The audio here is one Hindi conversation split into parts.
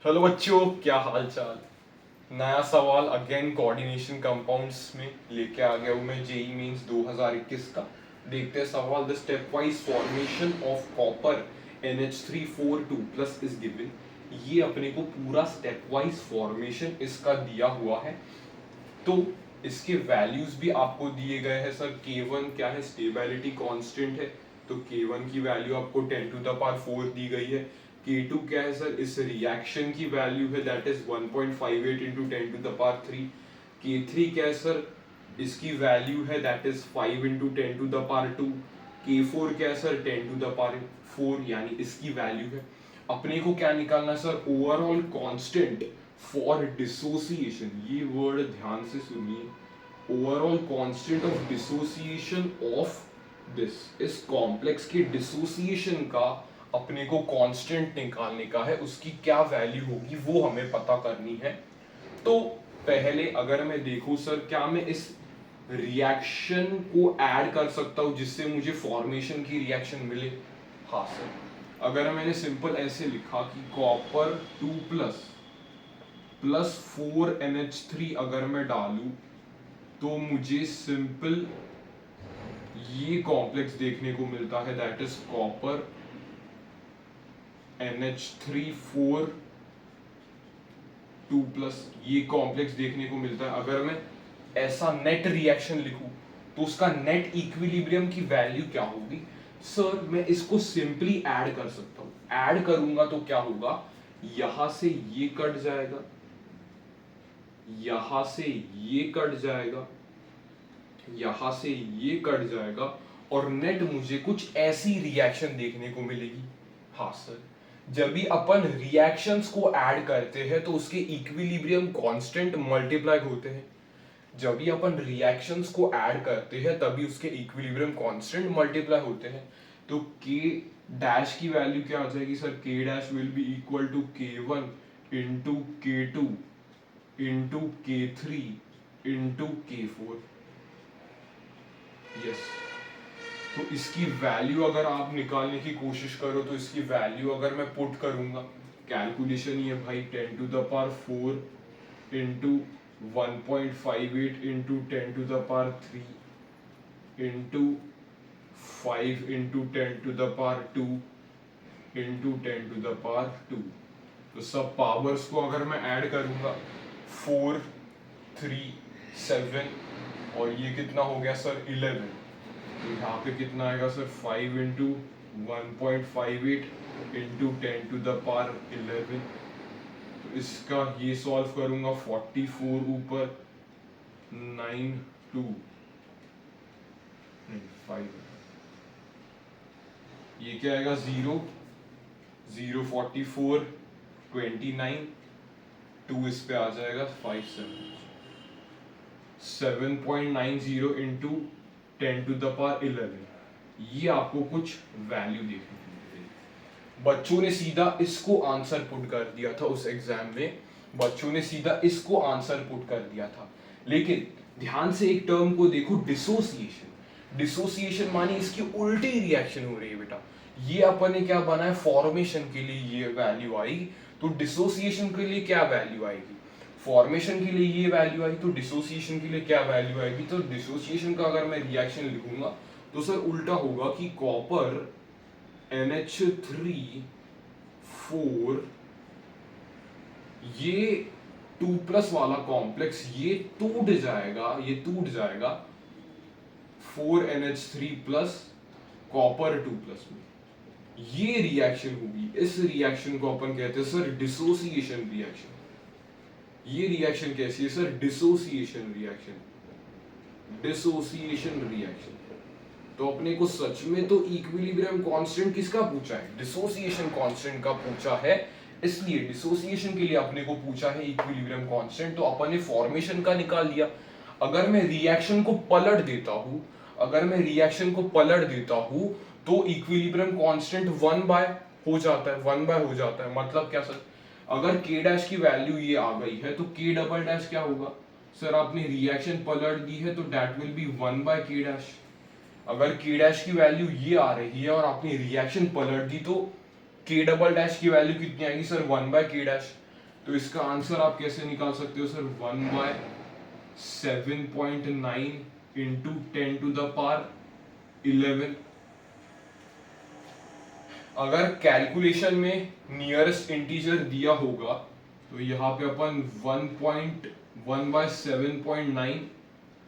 हेलो बच्चों, क्या हाल चाल। नया सवाल अगेन कोऑर्डिनेशन कंपाउंड्स में लेके आ गया हूँ मैं जेई मींस 2021 का। देखते हैं सवाल। The step wise formation of copper NH3 4 2+ is given. ये अपने को पूरा स्टेप वाइज फॉर्मेशन इसका दिया हुआ है। तो इसके वैल्यूज भी आपको दिए गए हैं सर। K1 क्या है, स्टेबिलिटी कांस्टेंट है, तो K1 की वैल्यू आपको 10⁴ दी गई है। K2 क्या है सर, इस रिएक्शन की वैल्यू है, दैट इज 1.58 इंटू 10⁻3। K3 क्या है सर, इसकी वैल्यू है दैट इज 5 इंटू 10⁻2। K4 क्या है सर, 10⁴ यानी इसकी वैल्यू है। अपने को क्या निकालना है sir, overall constant for dissociation. ये वर्ड ध्यान से सुनिए, overall constant of dissociation of this, इस कॉम्प्लेक्स के डिसोसिएशन का अपने को कांस्टेंट निकालने का है। उसकी क्या वैल्यू होगी वो हमें पता करनी है। तो पहले अगर मैं देखूं सर, क्या मैं इस रिएक्शन को ऐड कर सकता हूं जिससे मुझे फॉर्मेशन की रिएक्शन मिले? हाँ सर। अगर मैंने सिंपल ऐसे लिखा कि कॉपर 2+ प्लस 4NH3 अगर मैं डालूं तो मुझे सिंपल ये कॉम्प्लेक्स देखने को मिलता है, दैट इज कॉपर NH3 4 2+। ये कॉम्प्लेक्स देखने को मिलता है। अगर मैं ऐसा नेट रिएक्शन लिखूं तो उसका नेट इक्विलिब्रियम की वैल्यू क्या होगी? सर मैं इसको सिंपली ऐड कर सकता हूं। ऐड करूंगा तो क्या होगा, यहां से ये कट जाएगा, यहां से ये कट जाएगा, यहां से ये कट जाएगा, और नेट मुझे कुछ ऐसी रिएक्शन देखने को मिलेगी। हाँ सर, जब भी अपन रिएक्शंस को ऐड करते हैं तो उसके इक्विलिब्रियम कांस्टेंट मल्टीप्लाई होते हैं। जब भी अपन रिएक्शंस को ऐड करते हैं तभी उसके इक्विलिब्रियम कांस्टेंट मल्टीप्लाई होते हैं। तो K डैश की वैल्यू क्या आ जाएगी sir, K dash will be equal to K1 into K2 into K3 into K4। Yes, तो इसकी वैल्यू अगर आप निकालने की कोशिश करो तो इसकी वैल्यू अगर मैं पुट करूंगा, कैलकुलेशन ही है भाई, 10⁴ into 1.58 into 10⁻3 into 5 into 10⁻2 into 10⁻2। तो सब पावर्स को अगर मैं ऐड करूंगा 4 3 7 और ये कितना हो गया सर 11। तो यहाँ पे कितना आएगा सर, 5 इंटू 1.58 इंटू 10⁻11। तो इसका ये सॉल्व करूंगा 44 ऊपर 9 2 5, ये क्या आएगा 0 0 44 29 2 इस पे आ जाएगा 5 7.90 इंटू 10⁻11। ये आपको कुछ वैल्यू देखने को मिलेगी। बच्चों ने सीधा इसको आंसर पुट कर दिया था उस एग्जाम में, बच्चों ने सीधा इसको आंसर पुट कर दिया था। लेकिन ध्यान से एक टर्म को देखो, डिसोसिएशन। डिसोसिएशन मानी इसकी उल्टी रिएक्शन हो रही है बेटा। ये अपन ने क्या बना है, फॉर्मेशन के लिए ये वैल्यू आई, तो डिसोसिएशन के लिए क्या वैल्यू आएगी? फॉर्मेशन के लिए ये वैल्यू आई, तो डिसोसिएशन के लिए क्या वैल्यू आएगी? तो डिसोसिएशन का अगर मैं रिएक्शन लिखूंगा तो सर उल्टा होगा कि कॉपर NH3 4, ये 2+ वाला कॉम्प्लेक्स ये टूट जाएगा, ये टूट जाएगा 4NH3+ कॉपर 2+ में। ये रिएक्शन होगी, इस रिएक्शन को अपन कहते हैं सर डिसोसिएशन रिएक्शन। ये रिएक्शन कैसी है sir, dissociation reaction. Dissociation reaction. तो अपने को सच में तो इक्विलिब्रियम कांस्टेंट किसका पूछा है, डिसोसिएशन कांस्टेंट का पूछा है। इसलिए डिसोसिएशन के लिए अपने को पूछा है इक्विलिब्रियम कांस्टेंट, तो अपन ने फॉर्मेशन का निकाल लिया। अगर मैं रिएक्शन को पलट देता हूं, अगर मैं रिएक्शन को पलट देता हूं तो इक्विलिब्रियम कांस्टेंट 1 बाय हो जाता है, 1 बाय हो जाता है। मतलब क्या सर, अगर K डैश की वैल्यू ये आ गई है तो K डबल डैश क्या होगा सर, आपने रिएक्शन पलट दी है तो that will be 1/K dash. अगर K डैश की वैल्यू ये आ रही है और आपने रिएक्शन पलट दी तो K डबल डैश की वैल्यू कितनी आएगी सर, 1/K डैश। तो इसका आंसर आप कैसे निकाल सकते हो सर, 1/7.9 इंटू 10⁻11। अगर कैलकुलेशन में नियरेस्ट इंटीजर दिया होगा तो यहाँ पे अपन 1/7.9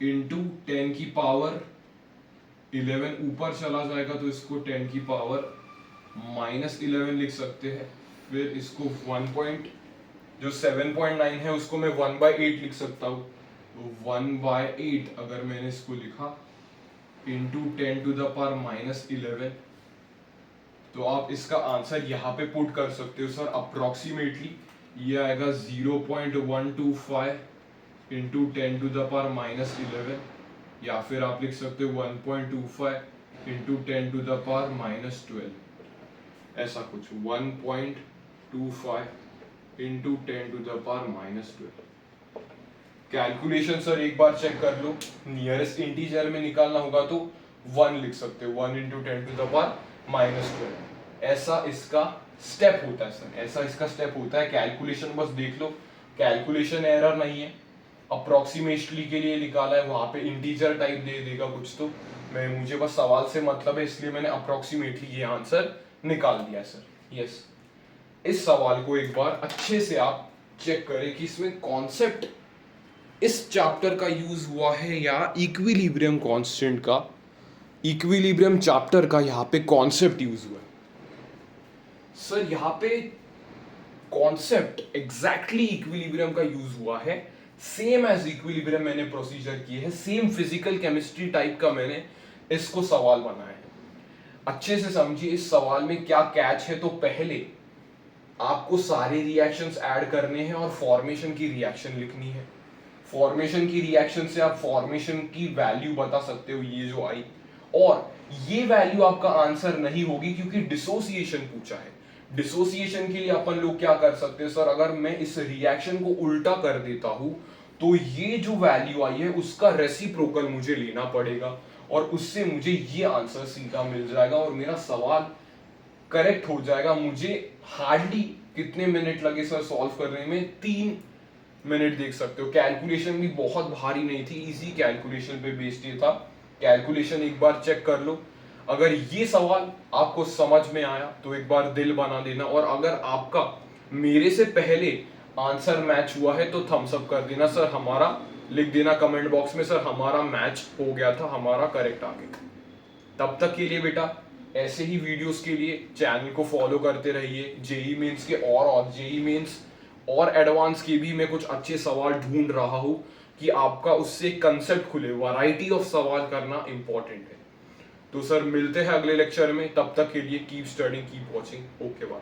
इंटू 10⁻11 ऊपर चला जाएगा तो इसको 10⁻11 लिख सकते हैं। फिर इसको 7.9 है उसको मैं 1/8 लिख सकता हूँ, तो 1/8 अगर मैंने इसको लिखा इंटू 10⁻11, तो आप इसका आंसर यहाँ पे पुट कर सकते हो सर। अप्रोक्सीमेटली ये आएगा 0.125 इंटू 10⁻11, या फिर आप लिख सकते हो 1.25 इंटू 10⁻12, ऐसा कुछ 1.25 इंटू 10⁻12। कैलकुलेशन सर एक बार चेक कर लो, नियरेस्ट इंटीजर में निकालना होगा तो 1 लिख सकते हो, 1 इंटू 10⁻12। ऐसा इसका स्टेप होता है सर, ऐसा इसका स्टेप होता है। कैलकुलेशन बस देख लो, कैलकुलेशन एरर नहीं है, अप्रोक्सीमेटली के लिए निकाला है, वहां पे इंटीजर टाइप दे देगा कुछ, तो मुझे बस सवाल से मतलब है इसलिए मैंने अप्रोक्सीमेटली ये आंसर निकाल दिया सर। यस, इस सवाल को एक बार अच्छे से आप चेक करें कि इसमें कॉन्सेप्ट इस चैप्टर का यूज हुआ है या इक्विलिब्रियम कांस्टेंट का, इक्विलिब्रियम चैप्टर का यहाँ पे कॉन्सेप्ट यूज हुआ है सर। यहाँ पे कॉन्सेप्ट एग्जैक्टली इक्विलिब्रियम का यूज हुआ है, सेम एज इक्विलिब्रियम मैंने प्रोसीजर किए है, सेम फिजिकल केमिस्ट्री टाइप का मैंने इसको सवाल बनाया है। अच्छे से समझिए इस सवाल में क्या कैच है। तो पहले आपको सारे रिएक्शंस ऐड करने हैं और फॉर्मेशन की रिएक्शन लिखनी है। फॉर्मेशन की रिएक्शन से आप फॉर्मेशन की वैल्यू बता सकते हो, ये जो आई, और ये वैल्यू आपका आंसर नहीं होगी क्योंकि डिसोसिएशन पूछा है। डिसोसिएशन के लिए अपन लोग क्या कर सकते हैं सर, अगर मैं इस रिएक्शन को उल्टा कर देता हूं तो ये जो वैल्यू आई है उसका रेसिप्रोकल मुझे लेना पड़ेगा और उससे मुझे ये आंसर सीधा मिल जाएगा और मेरा सवाल करेक्ट हो जाएगा। मुझे हार्डली कितने मिनट लगे सर सॉल्व करने में, 3 मिनट देख सकते हो। कैलकुलेशन भी बहुत भारी नहीं थी, इजी कैलकुलेशन पे बेस्ड ये था। कैलकुलेशन एक बार चेक कर लो। अगर ये सवाल आपको समझ में आया तो एक बार दिल बना देना, और अगर आपका मेरे से पहले आंसर मैच हुआ है तो थम्स अप कर देना सर, हमारा लिख देना कमेंट बॉक्स में सर हमारा मैच हो गया था, हमारा करेक्ट आ गया। तब तक के लिए बेटा ऐसे ही वीडियोस के लिए चैनल को फॉलो करते रहिए। जेई मेंस के और जेई मेंस और एडवांस के भी मैं कुछ अच्छे सवाल ढूंढ रहा हूं कि आपका उससे कंसेप्ट खुले। वैरायटी ऑफ सवाल करना इंपॉर्टेंट है। तो सर मिलते हैं अगले लेक्चर में, तब तक के लिए keep studying, keep watching. Okay bye.